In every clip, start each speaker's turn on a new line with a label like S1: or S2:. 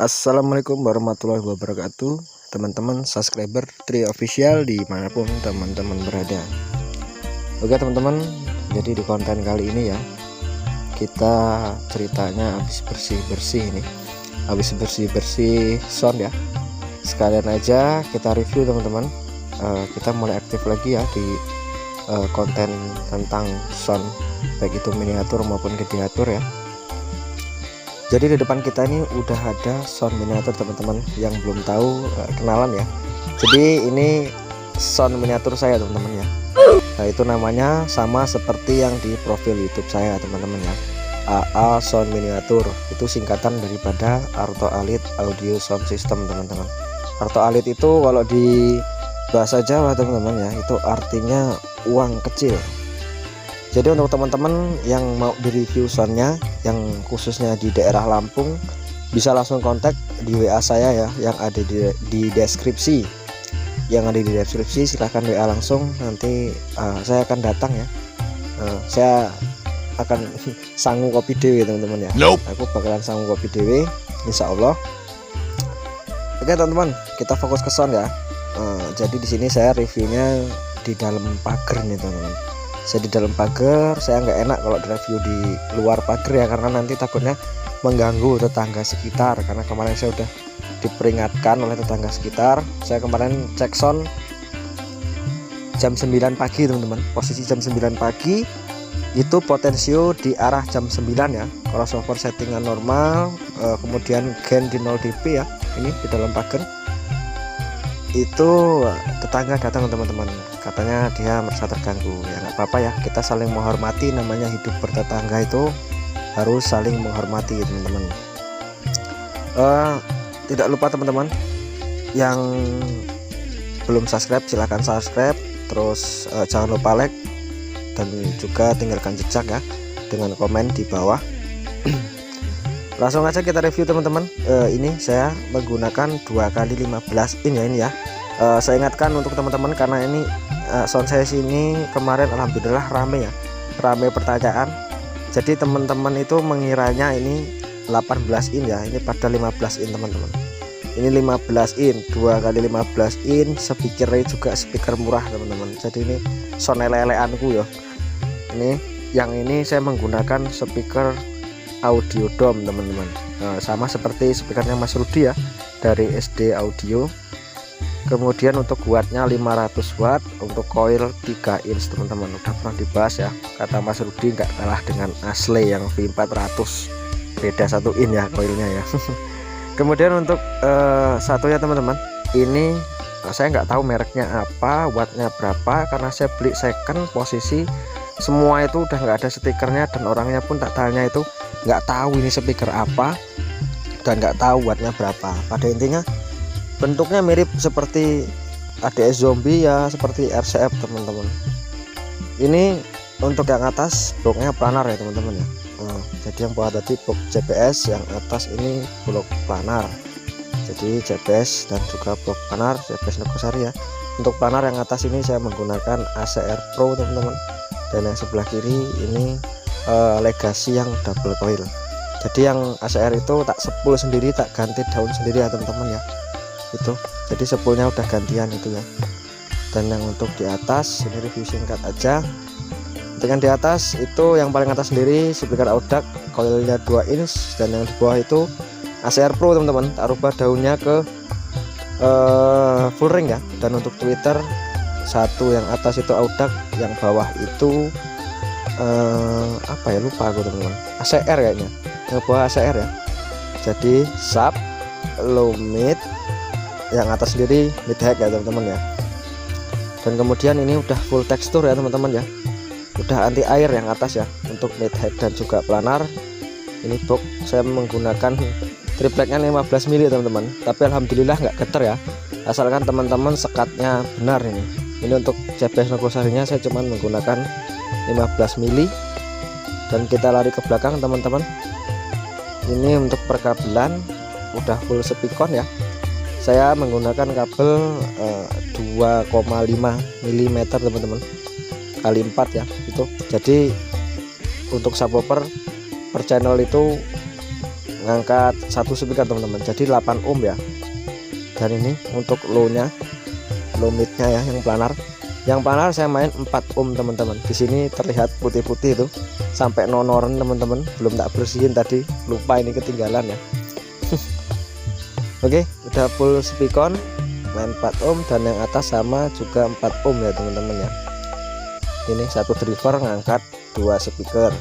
S1: Assalamualaikum warahmatullahi wabarakatuh, teman-teman subscriber Tri Official dimanapun teman-teman berada. Oke teman-teman, jadi di konten kali ini ya, kita ceritanya habis bersih-bersih ini, habis bersih-bersih sound ya. Sekalian aja kita review teman-teman. Kita mulai aktif lagi ya di konten tentang sound, baik itu miniatur maupun gediatur ya. Jadi di depan kita ini udah ada sound miniatur teman-teman, yang belum tahu kenalan ya. Jadi ini sound miniatur saya teman-teman ya. Nah itu namanya sama seperti yang di profil YouTube saya teman-teman ya, AA Sound Miniatur. Itu singkatan daripada Arto Alit Audio Sound System teman-teman. Arto Alit itu kalau di bahasa Jawa teman-teman ya, itu artinya uang kecil. Jadi untuk teman-teman yang mau direview soundnya, yang khususnya di daerah Lampung, bisa langsung kontak di WA saya ya, yang ada di deskripsi. Yang ada di deskripsi silahkan WA langsung, nanti saya akan datang ya. Saya akan sanggup kopi dewe teman-teman ya. Aku bakalan sanggup kopi dewe, insya Allah. Oke teman-teman, kita fokus ke sound ya. Jadi di sini saya reviewnya di dalam pagar nih teman-teman. Saya di dalam pagar, saya nggak enak kalau review di luar pagar ya, karena nanti takutnya mengganggu tetangga sekitar. Karena kemarin saya udah diperingatkan oleh tetangga sekitar. Saya kemarin cek sound jam 9 pagi teman-teman, posisi jam 9 pagi itu potensio di arah jam 9 ya, crossover settingan normal, kemudian gain di 0 dB ya. Ini di dalam pagar itu tetangga datang teman-teman, katanya dia merasa terganggu. Ya nggak apa-apa ya, kita saling menghormati, namanya hidup bertetangga itu harus saling menghormati teman-teman. Tidak lupa teman-teman yang belum subscribe silahkan subscribe, terus jangan lupa like dan juga tinggalkan jejak ya dengan komen di bawah. Langsung aja kita review teman-teman. Ini saya menggunakan 2x15 in ya, ini ya. Saya ingatkan untuk teman-teman, karena ini sound saya sini kemarin alhamdulillah rame ya, rame pertanyaan. Jadi teman-teman itu mengiranya ini 18 in ya, ini pada 15 in teman-teman. Ini 15 in, 2x15 in, speakernya juga speaker murah teman-teman. Jadi ini sound lele-leanku ya. Yang ini saya menggunakan speaker Audio Dome teman-teman, sama seperti speakernya Mas Rudi ya, dari SD Audio. Kemudian untuk wattnya 500 watt, untuk coil 3 inch teman-teman. Udah pernah dibahas ya, kata Mas Rudi nggak kalah dengan Ashley yang V400, beda 1 in ya coilnya ya. Kemudian untuk satunya teman-teman, ini saya nggak tahu mereknya apa, wattnya berapa, karena saya beli second, posisi semua itu udah nggak ada stikernya, dan orangnya pun tak tanya itu nggak tahu ini speaker apa dan nggak tahu wattnya berapa. Pada intinya bentuknya mirip seperti ADS Zombie ya, seperti RCF teman-teman. Ini untuk yang atas bloknya planar ya teman-teman ya. Jadi yang bawah tadi blok JPS, yang atas ini blok planar. Jadi JPS dan juga blok planar, JPS Negosari ya. Untuk planar yang atas ini saya menggunakan ACR Pro teman-teman, dan yang sebelah kiri ini Legacy yang double coil. Jadi yang ACR itu tak sepul sendiri, tak ganti daun sendiri ya teman-teman ya. Itu jadi sepulnya udah gantian itu ya. Dan yang untuk di atas ini review singkat aja. Untuk yang di atas itu, yang paling atas sendiri speaker Audac, coilnya 2 inch, dan yang di bawah itu ACR Pro teman-teman. Tak rubah daunnya ke full ring ya. Dan untuk Twitter satu, yang atas itu Audac, yang bawah itu apa ya, lupa aku teman-teman, ACR kayaknya, yang bawah ACR ya. Jadi sub, low, mid, yang atas sendiri mid high ya teman-teman ya. Dan kemudian ini udah full tekstur ya teman-teman ya, udah anti air yang atas ya, untuk mid high dan juga planar. Ini box saya menggunakan tripleknya 15 mili teman-teman, tapi alhamdulillah nggak getar ya, asalkan teman-teman sekatnya benar. Ini untuk JPS Negosarinya saya cuman menggunakan 15 mili. Dan kita lari ke belakang teman-teman. Ini untuk perkabelan udah full Spicon ya. Saya menggunakan kabel 2,5 mm teman-teman, kali 4 ya itu. Jadi untuk subwoofer per channel itu ngangkat satu speaker teman-teman, jadi 8 ohm ya. Dan ini untuk low midnya ya, yang planar saya main 4 ohm teman-teman. Di sini terlihat putih-putih itu sampai nonoren teman-teman, belum tak bersihin tadi, lupa ini ketinggalan ya. Oke, udah full speakon, main 4 ohm, dan yang atas sama juga 4 ohm ya teman-teman ya. Ini satu driver ngangkat 2 speaker.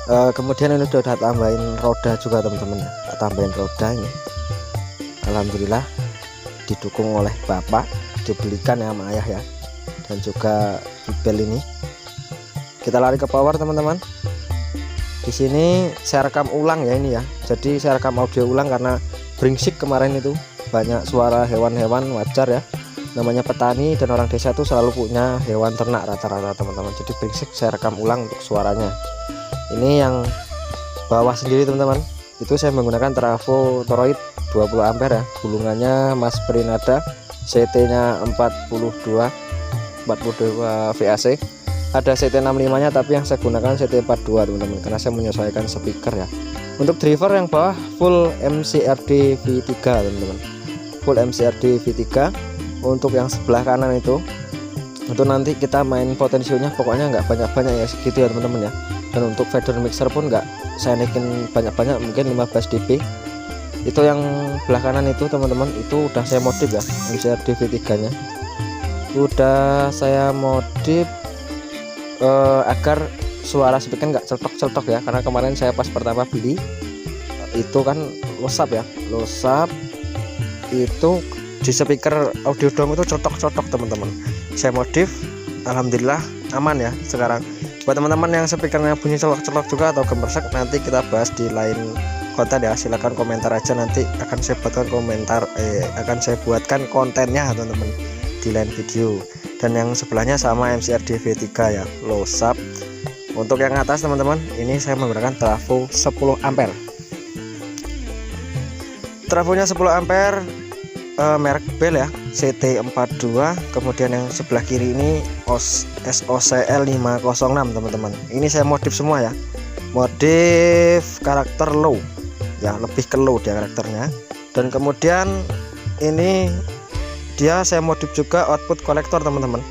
S1: Kemudian ini udah tambahin roda juga teman-teman ya, tambahin roda ini. Alhamdulillah didukung oleh bapak, dibelikan ya sama ayah ya, dan juga bibel ini. Kita lari ke power teman-teman. Di sini saya rekam ulang ya ini ya, jadi saya rekam audio ulang karena beringsik kemarin itu, banyak suara hewan-hewan, wajar ya, namanya petani dan orang desa itu selalu punya hewan ternak rata-rata teman-teman, jadi beringsik, saya rekam ulang untuk suaranya. Ini yang bawah sendiri teman-teman, itu saya menggunakan trafo toroid 20 ampere ya, gulungannya Mas Prinada, CT nya 42 VAC. Ada CT65 nya, tapi yang saya gunakan CT42 teman-teman, karena saya menyesuaikan speaker ya. Untuk driver yang bawah full MCRD V3 teman-teman, full MCRD V3. Untuk yang sebelah kanan itu nanti kita main potensionya pokoknya nggak banyak-banyak ya, segitu ya teman-teman ya. Dan untuk fader mixer pun nggak saya naikin banyak-banyak, mungkin 15 dB. Itu yang belah kanan itu teman-teman, itu udah saya modif ya, MCRD V3 nya udah saya modif agar suara speaker nggak celetok-celetok ya, karena kemarin saya pas pertama beli itu kan losap ya, losap itu di speaker audio dom itu celetok-celetok teman-teman. Saya modif, alhamdulillah aman ya sekarang. Buat teman-teman yang speakernya bunyi celok-celok juga atau gemersek, nanti kita bahas di lain konten ya, silahkan komentar aja, nanti akan saya buatkan akan saya buatkan kontennya teman-teman di lain video. Dan yang sebelahnya sama MCRD V3 ya, low sub. Untuk yang atas teman-teman, ini saya menggunakan trafo 10 ampere. Trafonya 10 ampere, merek Bell ya, CT42. Kemudian yang sebelah kiri ini SOCL 506 teman-teman. Ini saya modif semua ya, modif karakter low ya, lebih ke low dia karakternya. Dan kemudian ini dia saya modif juga output kolektor teman-teman.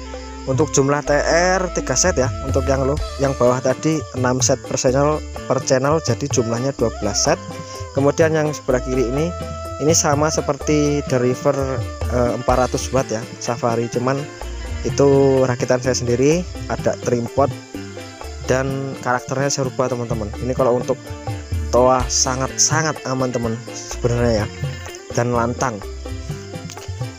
S1: Untuk jumlah TR 3 set ya, untuk yang low, yang bawah tadi 6 set per channel, jadi jumlahnya 12 set. Kemudian yang sebelah kiri ini sama seperti driver 400 watt ya, Safari, cuman itu rakitan saya sendiri, ada tripod dan karakternya saya rubah teman-teman. Ini kalau untuk toa sangat aman teman sebenarnya ya, dan lantang.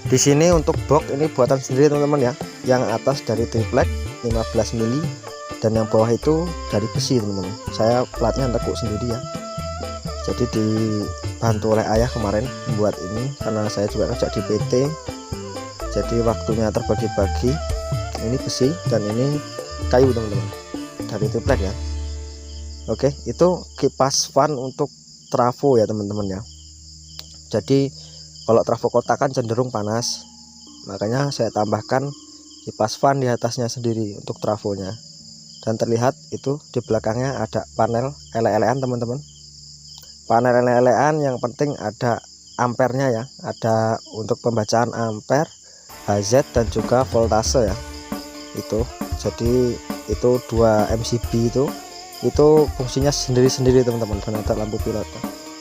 S1: Di sini untuk box ini buatan sendiri teman-teman ya, yang atas dari triplek 15 mili dan yang bawah itu dari besi teman-teman. Saya platnya tekuk sendiri ya, jadi dibantu oleh ayah kemarin membuat ini, karena saya juga kerja di PT, jadi waktunya terbagi-bagi. Ini besi dan ini kayu teman-teman, dari triplek ya. Oke, itu kipas fan untuk trafo ya teman-teman ya. Jadi kalau trafo kotak kan cenderung panas, makanya saya tambahkan kipas fan di atasnya sendiri untuk trafonya. Dan terlihat itu di belakangnya ada panel ele-elean teman-teman. Panel ele-elean yang penting ada ampernya ya, ada untuk pembacaan ampere, HZ dan juga voltase ya. Itu jadi itu 2 MCB itu fungsinya sendiri-sendiri teman-teman, dan ada lampu pilot.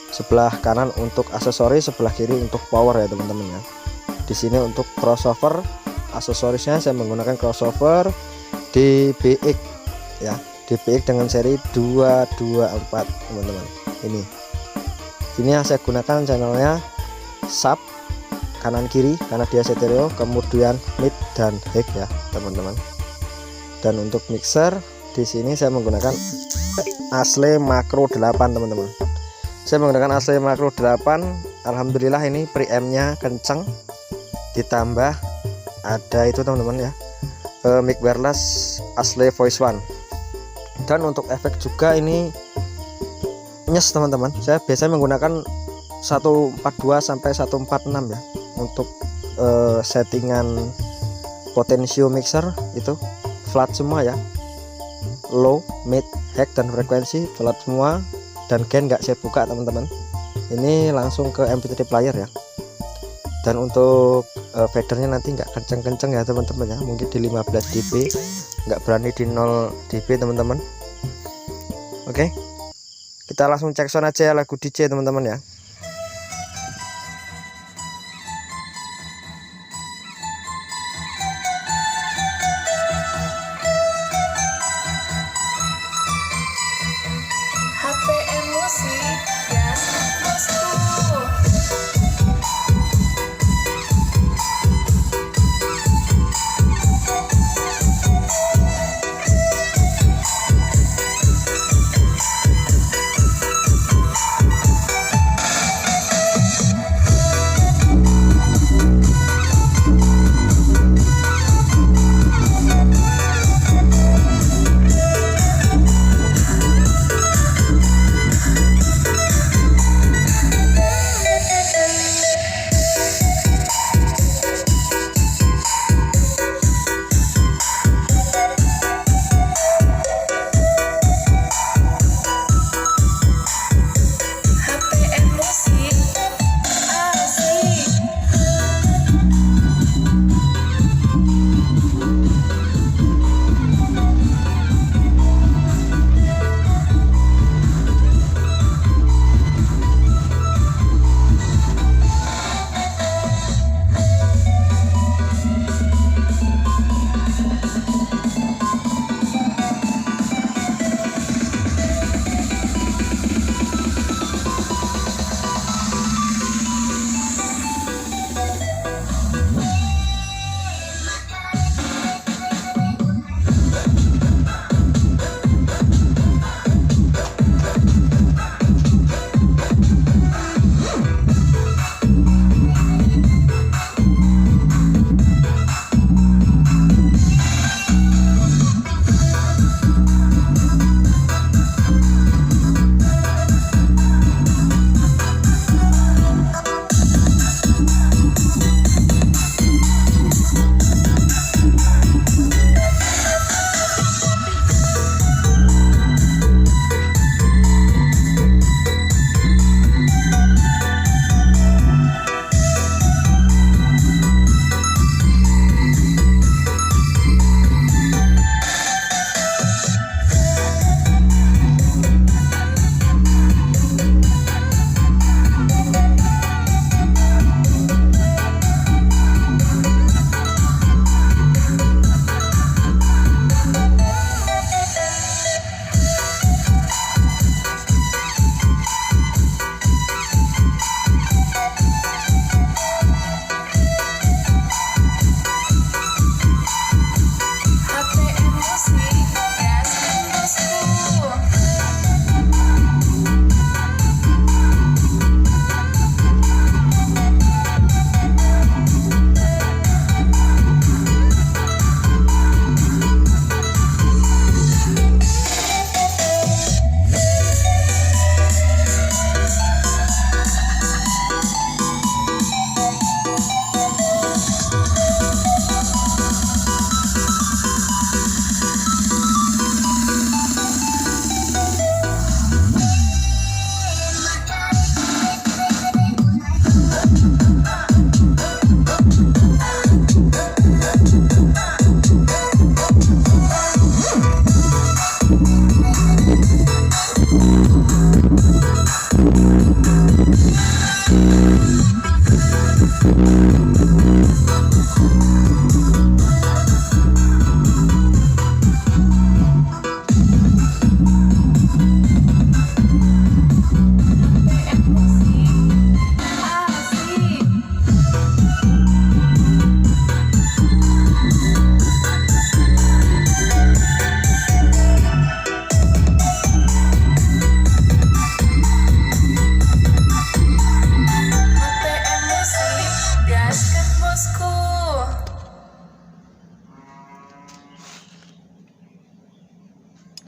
S1: Sebelah kanan untuk aksesoris, sebelah kiri untuk power ya teman-teman ya. Di sini untuk crossover, aksesorisnya saya menggunakan crossover DBX ya, DBX dengan seri 224 teman-teman. Ini yang saya gunakan channelnya sub kanan kiri karena dia stereo, kemudian mid dan high ya teman-teman. Dan untuk mixer di sini saya menggunakan Asle Macro 8 teman-teman. Saya menggunakan Asle Macro 8. Alhamdulillah ini preampnya kencang, ditambah ada itu teman-teman ya, mic wireless Asle Voice One. Dan untuk efek juga ini nyes teman-teman. Saya biasanya menggunakan 142 sampai 146 ya untuk settingan potensio mixer, itu flat semua ya, low, mid, high dan frekuensi flat semua. dan gen nggak saya buka teman-teman, ini langsung ke MP3 player ya. Dan untuk fadernya nanti nggak kenceng-kenceng ya teman-teman ya, mungkin di 15 dB, nggak berani di 0 dB teman-teman. Oke, kita langsung cek sound aja ya lagu DJ teman-teman ya.
S2: HP emosi gas bosku.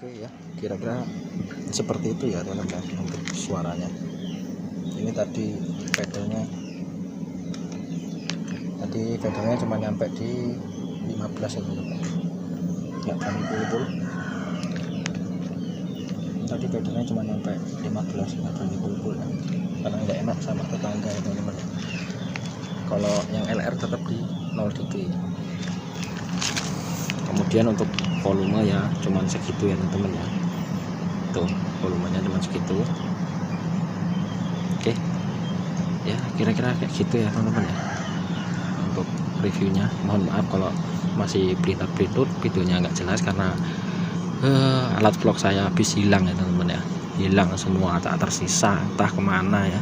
S1: Oke ya, kira-kira seperti itu ya teman-teman untuk suaranya. Ini tadi pedalnya cuma nyampe di 15 ya teman-teman, nggak kami pul-pul. tadi bedanya cuma sampai 15, nggak berani full ya, karena nggak enak sama tetangga ya teman-teman. Kalau yang LR tetap di 0 dB. Kemudian untuk volume ya cuman segitu ya teman-teman ya, tuh volumenya cuman segitu. Oke ya, kira-kira kayak gitu ya teman-teman ya untuk reviewnya. Mohon maaf kalau masih berintat-berintat, videonya nggak jelas karena alat vlog saya habis hilang ya teman-teman ya, hilang semua, tak tersisa entah kemana ya.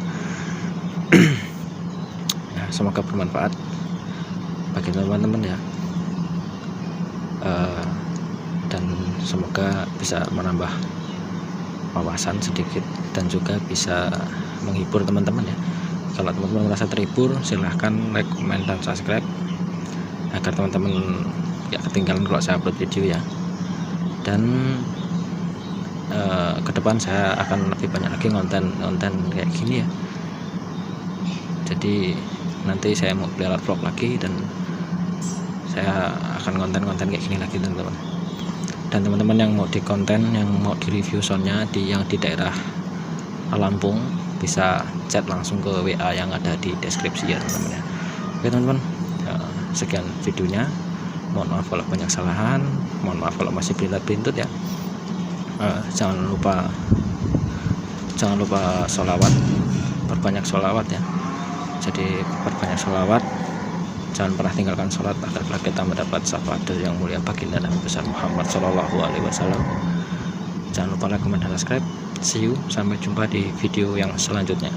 S1: Ya semoga bermanfaat bagi teman-teman ya, dan semoga bisa menambah wawasan sedikit dan juga bisa menghibur teman-teman ya. Kalau teman-teman merasa terhibur, silahkan like, comment, dan subscribe agar teman-teman gak ketinggalan kalau saya upload video ya. Dan ke depan saya akan lebih banyak lagi konten kayak gini ya. Jadi nanti saya mau beli alat vlog lagi dan saya akan konten-konten kayak gini lagi teman-teman. Dan teman-teman yang mau di konten, yang mau di review soundnya yang di daerah Lampung, bisa chat langsung ke WA yang ada di deskripsi ya teman-teman ya. Oke teman-teman, sekian videonya. Mohon maaf kalau banyak kesalahan, mohon maaf kalau masih berintat-berintat ya. Jangan lupa sholawat, perbanyak sholawat ya. Jadi perbanyak sholawat, jangan pernah tinggalkan sholat agar kita mendapat syafaat dari yang mulia baginda Nabi besar Muhammad Shallallahu Alaihi Wasallam. Jangan lupa like, comment, dan subscribe. See you, sampai jumpa di video yang selanjutnya.